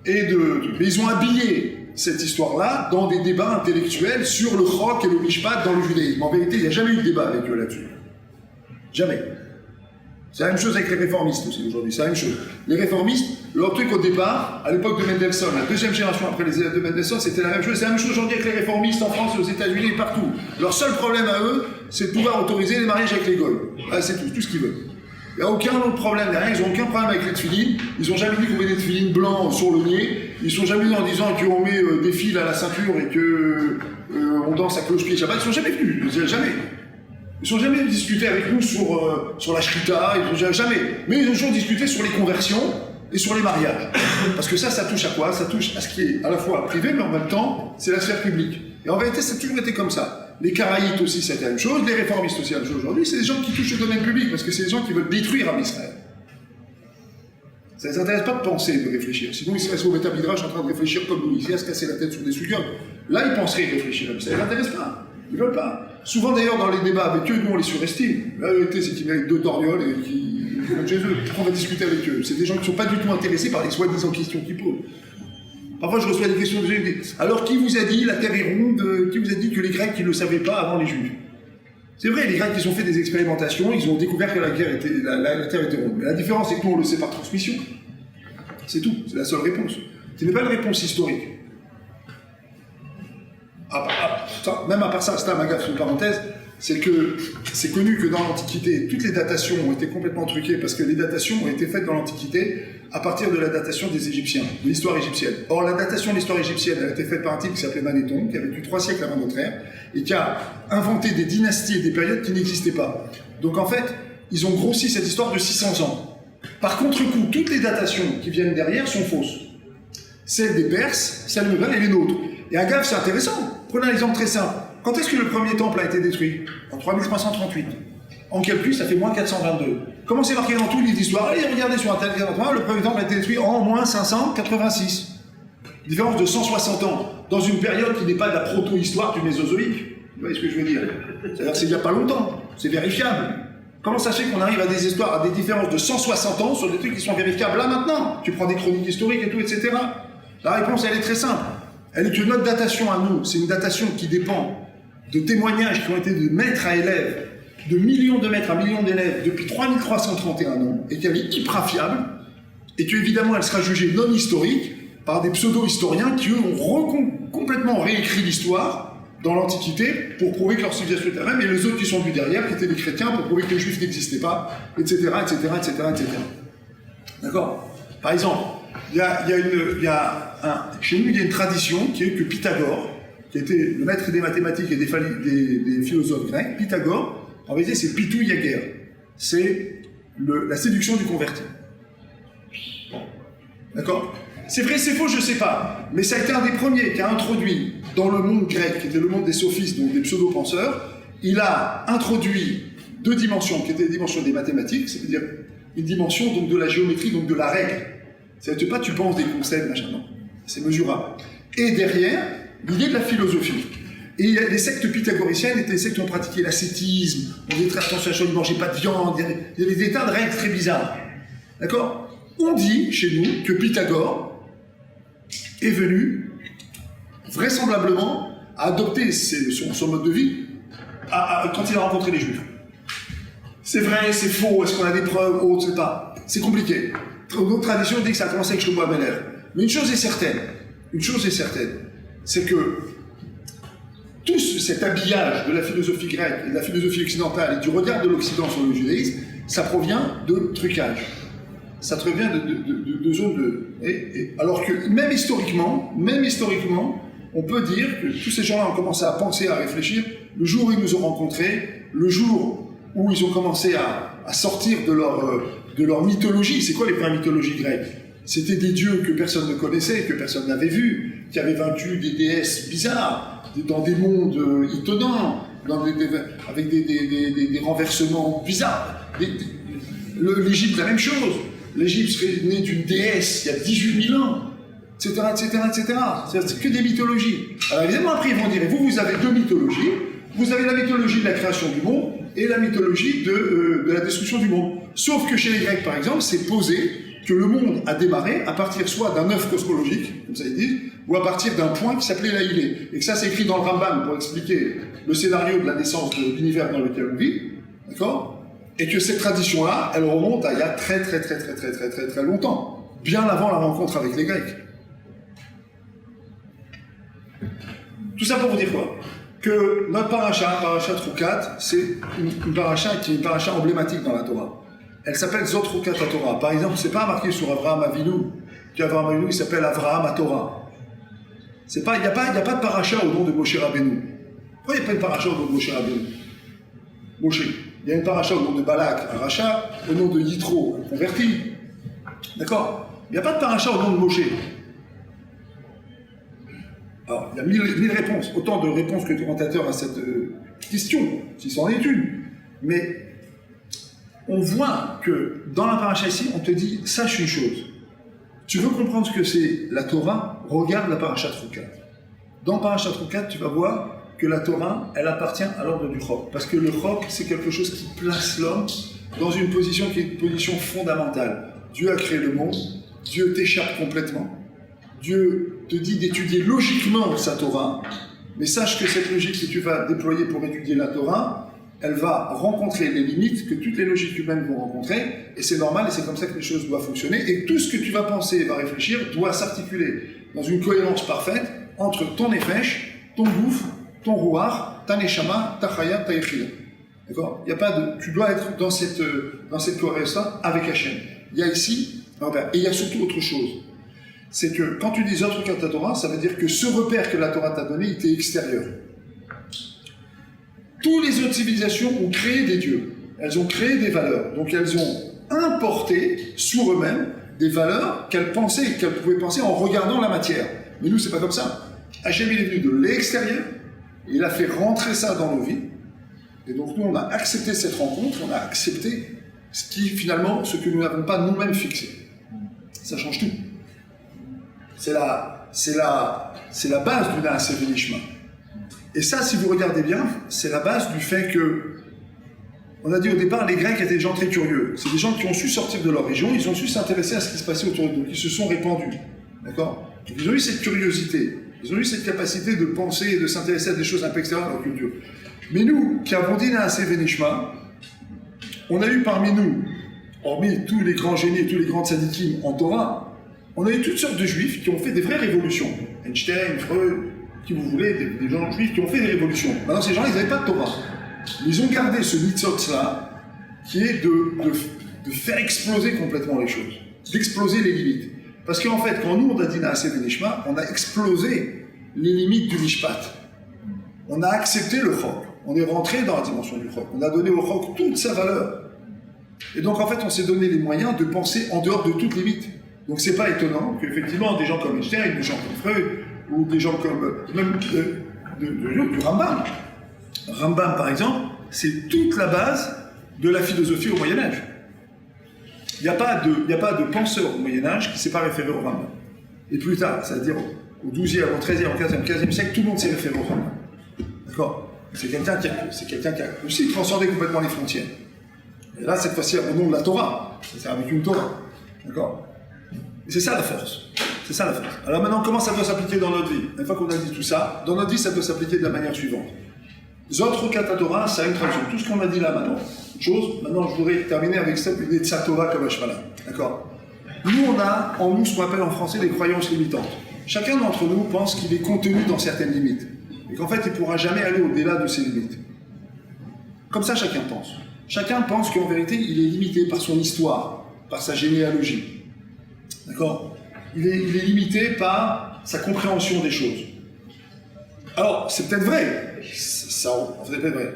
mais ils ont habillé cette histoire-là dans des débats intellectuels sur le chok et le mishpat dans le judaïsme. En vérité, il n'y a jamais eu de débat avec eux là-dessus. Jamais. C'est la même chose avec les réformistes aussi aujourd'hui, c'est la même chose. Les réformistes, leur truc au départ, à l'époque de Mendelssohn, la deuxième génération après les élèves de Mendelssohn, c'était la même chose. C'est la même chose aujourd'hui avec les réformistes en France, aux États-Unis et partout. Leur seul problème à eux, c'est de pouvoir autoriser les mariages avec les goïs. Ah, c'est tout ce qu'ils veulent. Il n'y a aucun autre problème derrière, ils n'ont aucun problème avec les tefilines. Ils n'ont jamais dit qu'on met des tefilines blancs sur le nez. Ils ne sont jamais venus en disant qu'on met des fils à la ceinture et qu'on danse à cloche-pied Shabbat. Ils ne sont jamais venus, jamais. Ils n'ont jamais discuté avec nous sur la shrita, jamais. Mais ils ont toujours discuté sur les conversions et sur les mariages. Parce que ça touche à quoi? Ça touche à ce qui est à la fois privé, mais en même temps, c'est la sphère publique. Et en vérité, ça a toujours été comme ça. Les Karaïtes aussi, c'est la même chose. Les réformistes aussi, la même chose aujourd'hui. C'est des gens qui touchent au domaine public, parce que c'est des gens qui veulent détruire Israël. Ça ne les intéresse pas de penser, de réfléchir. Sinon, ils seraient au Beth Midrash en train de réfléchir comme nous, ici, à se casser la tête sur des sujets. Là, ils penseraient réfléchir. Ça ne les intéresse pas. Ils ne veulent pas. Souvent, d'ailleurs, dans les débats avec eux, nous, on les surestime. La vérité, c'est qu'ils méritent 2 torgnoles et qui vont chez eux. On va discuter avec eux. C'est des gens qui ne sont pas du tout intéressés par les soi-disant questions qu'ils posent. Parfois, je reçois des questions de gens qui disent « Alors, qui vous a dit la Terre est ronde? Qui vous a dit que les Grecs, ils ne le savaient pas avant les Juifs ?» C'est vrai, les Grecs, ils ont fait des expérimentations, ils ont découvert que la Terre était ronde. Mais la différence, c'est que nous, on le sait par transmission. C'est tout, c'est la seule réponse. Ce n'est pas une réponse historique. Même à part ça, c'est un gaffe, une parenthèse, c'est que c'est connu que dans l'Antiquité, toutes les datations ont été complètement truquées parce que les datations ont été faites dans l'Antiquité à partir de la datation des Égyptiens, de l'histoire égyptienne. Or, la datation de l'histoire égyptienne a été faite par un type qui s'appelait Manéthon, qui a vécu 3 siècles avant notre ère, et qui a inventé des dynasties et des périodes qui n'existaient pas. Donc en fait, ils ont grossi cette histoire de 600 ans. Par contre-coup, toutes les datations qui viennent derrière sont fausses. Celles des Perses, celles de Babel et les nôtres. Et à Gave, c'est intéressant. Prenez un exemple très simple. Quand est-ce que le premier temple a été détruit? En 3338. En calcul, ça fait moins 422. Comment c'est marqué dans tous les livres d'histoire? Allez, regardez sur Internet, le premier temple a été détruit en moins 586. Différence de 160 ans, dans une période qui n'est pas de la proto-histoire du Mésozoïque. Vous voyez ce que je veux dire? C'est-à-dire que c'est il n'y a pas longtemps, c'est vérifiable. Comment ça fait qu'on arrive à des histoires, à des différences de 160 ans sur des trucs qui sont vérifiables là maintenant? Tu prends des chroniques historiques et tout, etc. La réponse, elle est très simple. Elle est que notre datation à nous, c'est une datation qui dépend de témoignages qui ont été de maître à élève, de millions de maîtres à millions d'élèves depuis 3331 ans, et qu'elle est hyper fiable, et qu'évidemment elle sera jugée non historique par des pseudo-historiens qui eux ont complètement réécrit l'histoire dans l'Antiquité pour prouver que leur civilisation était la même, et les autres qui sont venus derrière, qui étaient des chrétiens, pour prouver que les juifs n'existaient pas, etc., etc., etc., etc. D'accord? Par exemple, chez nous, il y a une tradition qui est que Pythagore, qui était le maître des mathématiques et des philosophes grecs, Pythagore, en vérité, c'est Pitou Yager. C'est la séduction du converti. D'accord? C'est vrai, c'est faux, je ne sais pas. Mais ça a été un des premiers qui a introduit dans le monde grec, qui était le monde des sophistes, donc des pseudo-penseurs, il a introduit deux dimensions qui étaient les dimensions des mathématiques, c'est-à-dire une dimension donc de la géométrie, donc de la règle. C'est-à-dire pas tu penses des concepts, machin, non. C'est mesurable. Et derrière, l'idée de la philosophie. Et les sectes pythagoriciennes étaient des sectes qui ont pratiqué l'ascétisme, on faisait très attention à la chose, ils ne mangeaient pas de viande, il y avait des tas de règles très bizarres. D'accord? On dit chez nous que Pythagore est venu vraisemblablement à adopter son mode de vie quand il a rencontré les Juifs. C'est vrai, c'est faux, est-ce qu'on a des preuves, autres, c'est pas. C'est compliqué. Notre tradition dit que ça a commencé avec Shlomo Ameler. Mais une chose est certaine, c'est que tout cet habillage de la philosophie grecque et de la philosophie occidentale et du regard de l'Occident sur le judaïsme, ça provient de trucage. Ça provient de zones de... alors que même historiquement, on peut dire que tous ces gens-là ont commencé à penser, à réfléchir, le jour où ils nous ont rencontrés, le jour où ils ont commencé à sortir de leur mythologie. C'est quoi les premières mythologies grecques? C'était des dieux que personne ne connaissait, que personne n'avait vus, qui avaient vaincu des déesses bizarres, dans des mondes étonnants, avec des renversements bizarres. L'Égypte, la même chose. L'Égypte serait née d'une déesse il y a 18 000 ans, etc., etc. C'est que des mythologies. Alors évidemment, après, ils vont dire, vous avez deux mythologies. Vous avez la mythologie de la création du monde et la mythologie de la destruction du monde. Sauf que chez les Grecs, par exemple, c'est posé que le monde a démarré à partir soit d'un œuf cosmologique, comme ça ils disent, ou à partir d'un point qui s'appelait l'Aïlé. Et que ça, c'est écrit dans le Rambam pour expliquer le scénario de la naissance de l'univers dans lequel on vit. D'accord? Et que cette tradition-là, elle remonte à il y a très longtemps, bien avant la rencontre avec les Grecs. Tout ça pour vous dire quoi? Que notre paracha Troukat, c'est une paracha qui est une paracha emblématique dans la Torah. Elle s'appelle Zot Troukat HaTorah. Par exemple, c'est pas marqué sur Avraham Avinu, qu'Avraham Avinu il s'appelle Avraham HaTorah. Il n'y a pas de paracha au nom de Moshe Rabbeinu. Pourquoi il n'y a pas de paracha au nom de Moshe Rabbeinu? Moshe. Il y a une paracha au nom de Balak, un rachat, au nom de Yitro, un converti. D'accord? Il n'y a pas de paracha au nom de Moshe. Alors, il y a mille réponses, autant de réponses que de commentateurs à cette question, si c'en est une. Mais on voit que dans la paracha ici, on te dit, sache une chose. Tu veux comprendre ce que c'est la Torah? Regarde la paracha Troukat. Dans paracha Troukat, tu vas voir que la Torah, elle appartient à l'ordre du Chok. Parce que le Chok, c'est quelque chose qui place l'homme dans une position qui est une position fondamentale. Dieu a créé le monde, Dieu t'échappe complètement. Dieu te dit d'étudier logiquement sa Torah, mais sache que cette logique que tu vas déployer pour étudier la Torah, elle va rencontrer les limites que toutes les logiques humaines vont rencontrer, et c'est normal, et c'est comme ça que les choses doivent fonctionner, et tout ce que tu vas penser et va réfléchir doit s'articuler dans une cohérence parfaite entre ton nefesh, ton gouffre, ton rouar, ta neshama, ta chaya, ta yechila. D'accord? Il y a pas de... Tu dois être dans cette cohérence-là avec Hachem. Il y a ici, et il y a surtout autre chose. C'est que quand tu dis autre que ta Torah, ça veut dire que ce repère que la Torah t'a donné, il était extérieur. Toutes les autres civilisations ont créé des dieux. Elles ont créé des valeurs. Donc elles ont importé sur eux-mêmes des valeurs qu'elles pouvaient penser en regardant la matière. Mais nous, c'est pas comme ça. Hachem, il est venu de l'extérieur, il a fait rentrer ça dans nos vies. Et donc nous, on a accepté cette rencontre, on a accepté ce que nous n'avons pas nous-mêmes fixé. Ça change tout. C'est la base du Naaseh V'Nishma. Et ça, si vous regardez bien, c'est la base du fait que, on a dit au départ, les Grecs étaient des gens très curieux. C'est des gens qui ont su sortir de leur région, ils ont su s'intéresser à ce qui se passait autour d'eux, ils se sont répandus. D'accord? Ils ont eu cette curiosité, ils ont eu cette capacité de penser et de s'intéresser à des choses un peu extérieures à leur culture. Mais nous, qui avons dit Naaseh V'Nishma, on a eu parmi nous, hormis tous les grands génies et tous les grands tzadikim en Torah, on a eu toutes sortes de juifs qui ont fait des vraies révolutions. Einstein, Freud, qui vous voulez, des gens juifs qui ont fait des révolutions. Maintenant, ces gens, ils n'avaient pas de Torah. Ils ont gardé ce nitzotz-là, qui est de faire exploser complètement les choses, d'exploser les limites. Parce qu'en fait, quand nous, on a dit Naaseh V'Nishma, on a explosé les limites du Mishpat. On a accepté le Chok. On est rentré dans la dimension du Chok. On a donné au Chok toute sa valeur. Et donc, en fait, on s'est donné les moyens de penser en dehors de toute limite. Donc c'est pas étonnant qu'effectivement des gens comme Einstein, des gens comme Freud, ou des gens comme même du Rambam, Rambam, par exemple, c'est toute la base de la philosophie au Moyen-Âge. Il n'y a pas de penseur au Moyen-Âge qui ne s'est pas référé au Rambam. Et plus tard, c'est-à-dire au XIIe, au XIIIe, au XVe, XVe siècle, tout le monde s'est référé au Rambam. D'accord? C'est quelqu'un qui a aussi transcendé complètement les frontières. Et là, cette fois-ci, au nom de la Torah. C'est avec une Torah. D'accord? Et c'est ça la force. C'est ça la force. Alors maintenant, comment ça doit s'appliquer dans notre vie? Une fois qu'on a dit tout ça, dans notre vie, ça doit s'appliquer de la manière suivante. Zot Torah, ça a une traduction. Tout ce qu'on a dit là maintenant. Maintenant, je voudrais terminer avec cette idée de Satova comme Hashmala. D'accord? Nous, on a en nous ce qu'on appelle en français des croyances limitantes. Chacun d'entre nous pense qu'il est contenu dans certaines limites. Et qu'en fait, il ne pourra jamais aller au-delà de ces limites. Comme ça, chacun pense. Chacun pense qu'en vérité, il est limité par son histoire, par sa généalogie. D'accord? Il est limité par sa compréhension des choses. Alors, c'est peut-être vrai. C'est peut-être vrai.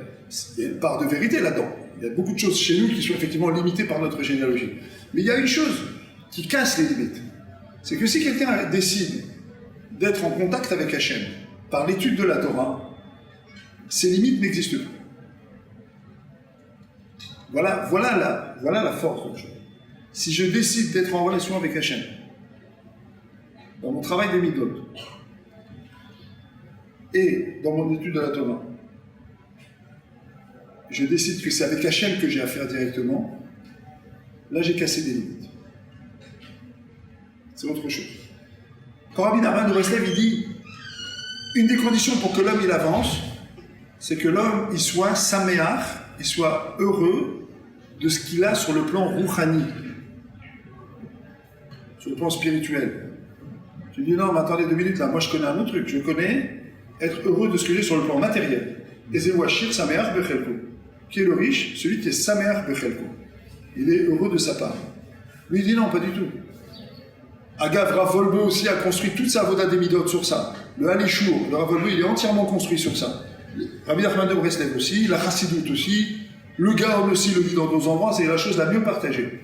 Il y a une part de vérité là-dedans. Il y a beaucoup de choses chez nous qui sont effectivement limitées par notre généalogie. Mais il y a une chose qui casse les limites. C'est que si quelqu'un décide d'être en contact avec Hachem par l'étude de la Torah, ces limites n'existent plus. Voilà la force de la chose. Si je décide d'être en relation avec Hachem, dans mon travail des Midot, et dans mon étude de la Torah, je décide que c'est avec Hachem que j'ai affaire directement, là j'ai cassé des limites. C'est autre chose. Quand Rabbi Nachman de Breslev, il dit une des conditions pour que l'homme il avance, c'est que l'homme il soit saméach, il soit heureux de ce qu'il a sur le plan rouhani, sur le plan spirituel. Tu dis non, mais attendez 2 minutes là, moi je connais un autre truc, je connais être heureux de ce que j'ai sur le plan matériel. Et c'est Washir Sameach Bechelko, qui est le riche, celui qui est Sameach Bechelko. Il est heureux de sa part. Lui il dit non, pas du tout. Agav Rav Wolbe aussi a construit toute sa Avoda des Midot sur ça. Le Halishur, le Rav Wolbe, il est entièrement construit sur ça. Rabbi Nachman de Breslev aussi, la Chassidut aussi, le Gaon aussi le dit dans d'autres endroits, c'est la chose la mieux partagée.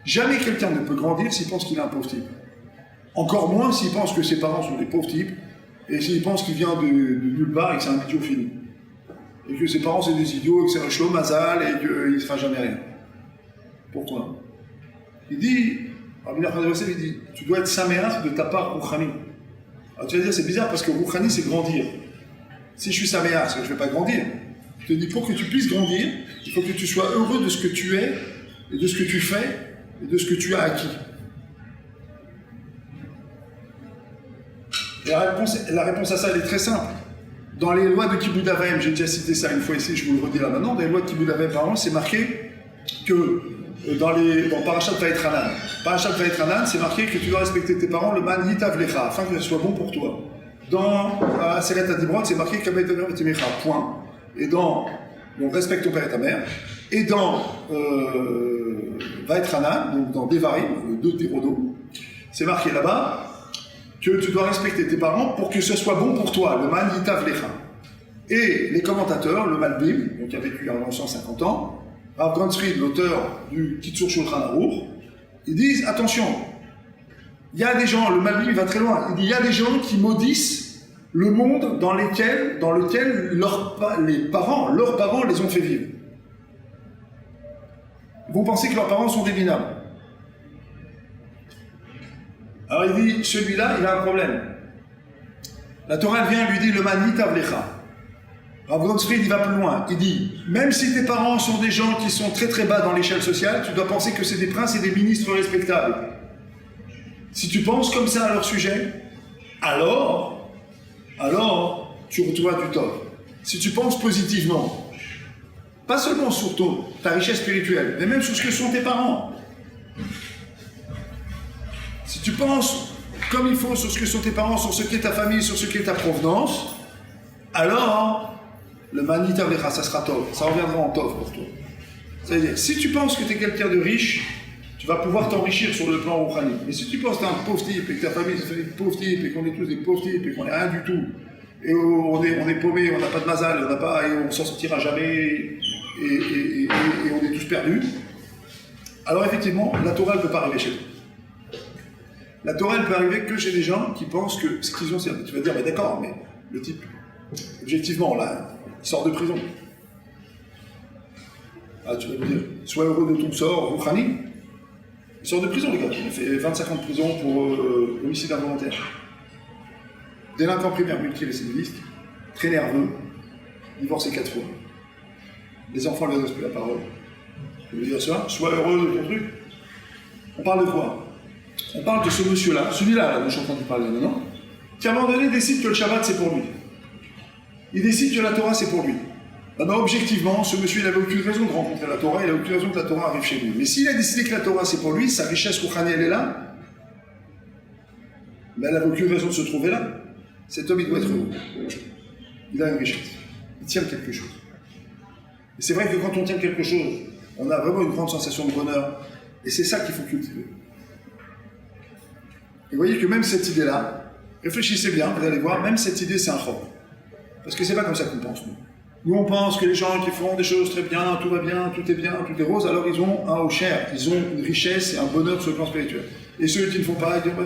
Jamais quelqu'un ne peut grandir s'il pense qu'il est un pauvre type. Encore moins s'il pense que ses parents sont des pauvres types, et s'il pense qu'il vient de nulle part et que c'est un idiot fini. Et que ses parents c'est des idiots, et que c'est un shlom mazal, et qu'il ne fera jamais rien. Pourquoi? Il dit, Rabbi Nachman de Breslev, il dit, tu dois être saméach de ta part rouchani. Alors tu vas dire, c'est bizarre parce que rouchani c'est grandir. Si je suis saméach, c'est que je ne vais pas grandir. Je te dis, pour que tu puisses grandir, il faut que tu sois heureux de ce que tu es, et de ce que tu fais, et de ce que tu as acquis. Et la réponse à ça, elle est très simple. Dans les lois de Kibud Avaim, j'ai déjà cité ça une fois ici, je vous le redis là maintenant, dans les lois de Kibud Avaim, par exemple, c'est marqué que dans Parashat Vaïtranan, c'est marqué que tu dois respecter tes parents, le man yitav lecha, afin que ce soit bon pour toi. Dans Aseret Adibrot, c'est marqué Kabet Temecha, point. Et donc respecte ton père et ta mère. Et dans Vaïtranan, donc dans Devarim, le 2 Thérodo, c'est marqué là-bas que tu dois respecter tes parents pour que ce soit bon pour toi, le man yitav lecha. Et les commentateurs, le Malbim, donc qui a vécu avant 150 ans, Rav Ganzfried, l'auteur du Kitzur Shulchan Aruch, ils disent attention, il y a des gens, le Malbim il va très loin, il dit il y a des gens qui maudissent le monde dans lequel leurs parents les ont fait vivre. Ils vont penser que leurs parents sont des minables. Alors il dit, celui-là, il a un problème. La Torah elle vient lui dit le man yitav lecha. Rav Ganzfried, il va plus loin. Il dit, même si tes parents sont des gens qui sont très très bas dans l'échelle sociale, tu dois penser que c'est des princes et des ministres respectables. Si tu penses comme ça à leur sujet, alors tu retrouveras du tort. Si tu penses positivement, pas seulement sur ta richesse spirituelle, mais même sur ce que sont tes parents. Si tu penses comme il faut sur ce que sont tes parents, sur ce qu'est ta famille, sur ce qu'est ta provenance, alors le mani tavlecha, ça sera tov, ça reviendra en tov pour toi. C'est-à-dire, si tu penses que tu es quelqu'un de riche, tu vas pouvoir t'enrichir sur le plan rouhani. Mais si tu penses que tu es un pauvre type et que ta famille c'est une pauvre type et qu'on est tous des pauvres types et qu'on n'est rien du tout, et on est paumé, on n'a pas de mazal, et on s'en sortira jamais, et on est tous perdus, alors effectivement, la Torah ne peut pas arriver chez toi. La Torah, elle peut arriver que chez des gens qui pensent que ce qu'ils ont, c'est... Tu vas dire, mais d'accord, mais le type, Objectivement, là, il sort de prison. Ah, tu vas me dire, sois heureux de ton sort, Rouhani. Il sort de prison, les gars. Il a fait 25 ans de prison pour homicide involontaire. Délinquant primaire, multirécidiviste, très nerveux, divorcé 4 fois. Les enfants lui adressent plus la parole. Je veux dire ça, sois heureux de ton truc. On parle de quoi? On parle de ce monsieur-là, celui-là, dont je suis en train de parler maintenant, qui à un moment donné décide que le Shabbat c'est pour lui. Il décide que la Torah c'est pour lui. Maintenant, objectivement, ce monsieur, il n'avait aucune raison de rencontrer la Torah, il n'a aucune raison que la Torah arrive chez lui. Mais s'il a décidé que la Torah c'est pour lui, sa richesse rouhani elle est là, mais elle n'avait aucune raison de se trouver là. Cet homme, il doit être heureux. Il a une richesse. Il tient quelque chose. Et c'est vrai que quand on tient quelque chose, on a vraiment une grande sensation de bonheur. Et c'est ça qu'il faut cultiver. Et vous voyez que même cette idée-là, réfléchissez bien, vous allez voir, même cette idée, c'est un choc. Parce que c'est pas comme ça qu'on pense, nous. Nous, on pense que les gens qui font des choses très bien, tout va bien, tout est rose, alors ils ont un hocher, ils ont une richesse et un bonheur sur le plan spirituel. Et ceux qui ne font pas, ils disent,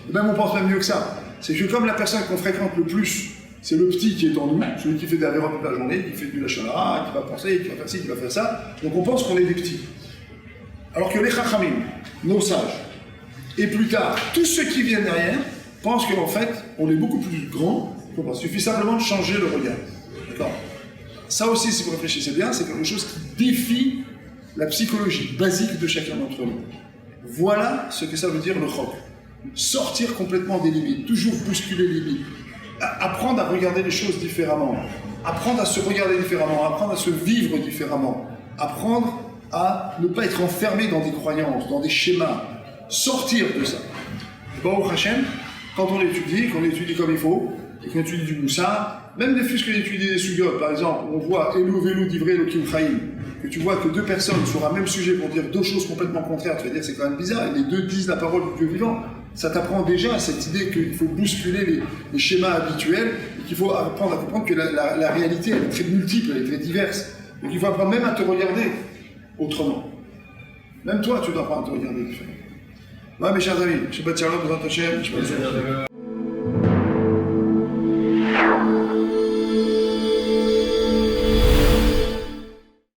et même on pense même mieux que ça. C'est que comme la personne qu'on fréquente le plus, c'est le petit qui est en nous, celui qui fait des avéros toute la journée, qui fait du lachonara, qui va penser, qui va faire ci, qui va faire ça, donc on pense qu'on est des petits. Alors que les chachamim, nos sages, et plus tard, tous ceux qui viennent derrière, pensent qu'en fait, on est beaucoup plus grand, il suffit simplement de changer le regard. D'accord ? Ça aussi, si vous réfléchissez bien, c'est quelque chose qui défie la psychologie basique de chacun d'entre nous. Voilà ce que ça veut dire le chok. Sortir complètement des limites, toujours bousculer les limites, apprendre à regarder les choses différemment, apprendre à se regarder différemment, apprendre à se vivre différemment, apprendre à ne pas être enfermé dans des croyances, dans des schémas, sortir de ça. Baruch Hashem, quand on étudie, qu'on étudie comme il faut, et qu'on étudie du Moussa, même des fils que d'étudier des sugotes, par exemple, on voit Elou Velou d'Ivré Elohim Chaim, que tu vois que deux personnes sur un même sujet vont dire deux choses complètement contraires, tu vas dire c'est quand même bizarre, et les deux disent la parole du Dieu vivant. Ça t'apprend déjà cette idée qu'il faut bousculer les schémas habituels, et qu'il faut apprendre à comprendre que la réalité elle est très multiple, elle est très diverse. Donc il faut apprendre même à te regarder autrement. Même toi, tu dois apprendre à te regarder différemment. Ouais, mes chers amis, Shabbat Shalom, Bezrat Hashem,